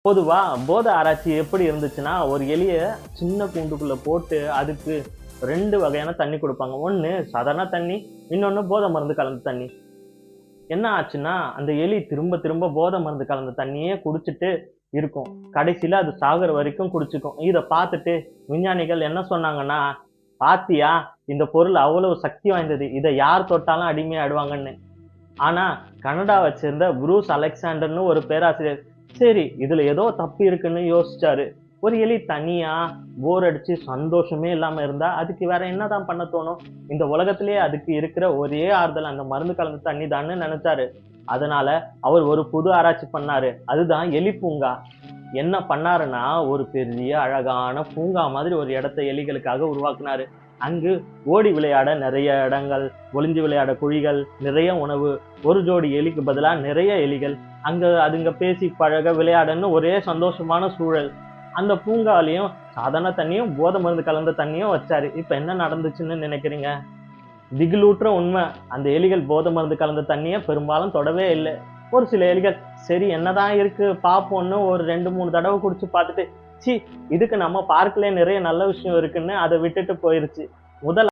பொதுவா போதை ஆராய்ச்சி எப்படி இருந்துச்சுன்னா, ஒரு எலிய சின்ன கூண்டுக்குள்ள போட்டு, அதுக்கு 2 வகையான தண்ணி குடுப்பாங்க. ஒண்ணு சாதாரண தண்ணி, இன்னொன்னு போதை மருந்து கலந்த தண்ணி. என்ன ஆச்சுன்னா, அந்த எலி திரும்ப திரும்ப போதை மருந்து கலந்த தண்ணியே குடிச்சிட்டு இருக்கும். கடைசியில அது சாகுற வரைக்கும் குடிச்சுக்கும். இத பார்த்துட்டு விஞ்ஞானிகள் என்ன சொன்னாங்கன்னா, "பாத்தியா? இந்த பொருள் அவ்வளவு சக்தி வாய்ந்தது. இத யார் தொட்டாலும் அடிமையாயிடுவாங்கன்னு." ஆனா கனடாவை சேர்ந்த புரூஸ் அலெக்சாண்டர்னு ஒரு பேராசிரியர், சரி இதுல ஏதோ தப்பு இருக்குன்னு யோசிச்சாரு. ஒரு எலி தனியா போர் அடிச்சு சந்தோஷமே இல்லாம இருந்தா அதுக்கு வேற என்னதான் பண்ண தோணும்? இந்த உலகத்திலேயே அதுக்கு இருக்கிற ஒரே ஆறுதல் அந்த மருந்து கலந்த தண்ணி தான்னு நினைச்சாரு. அதனால அவர் ஒரு புது ஆராய்ச்சி பண்ணாரு. அதுதான் எலி பூங்கா. என்ன பண்ணாருன்னா, ஒரு பெரிய அழகான பூங்கா மாதிரி ஒரு இடத்தை எலிகளுக்காக உருவாக்குனாரு. அங்கு ஓடி விளையாட நிறைய இடங்கள், ஒளிஞ்சு விளையாட குழிகள், நிறைய உணவு, ஒரு ஜோடி எலிக்கு பதிலா நிறைய எலிகள், அதுங்க பேசி பழக விளையாடன்னு ஒரே சந்தோஷமான சூழல். அந்த பூங்காலையும் சாதாரண தண்ணியும் போதை மருந்து கலந்த தண்ணியும் வச்சாரு. இப்ப என்ன நடந்துச்சுன்னு நினைக்கிறீங்க? திகிலூட்டுற உண்மை, அந்த எலிகள் போதை மருந்து கலந்த தண்ணிய பெரும்பாலும் தொடவே இல்லை. ஒரு சில எலிகள் சரி என்னதான் இருக்கு பாப்போம்னு ஒரு 2, 3 தடவை குடிச்சு பார்த்துட்டு, சி இதுக்கு நம்ம பார்க்கலே நிறைய நல்ல விஷயம் இருக்குன்னு அதை விட்டுட்டு போயிருச்சு. முதல்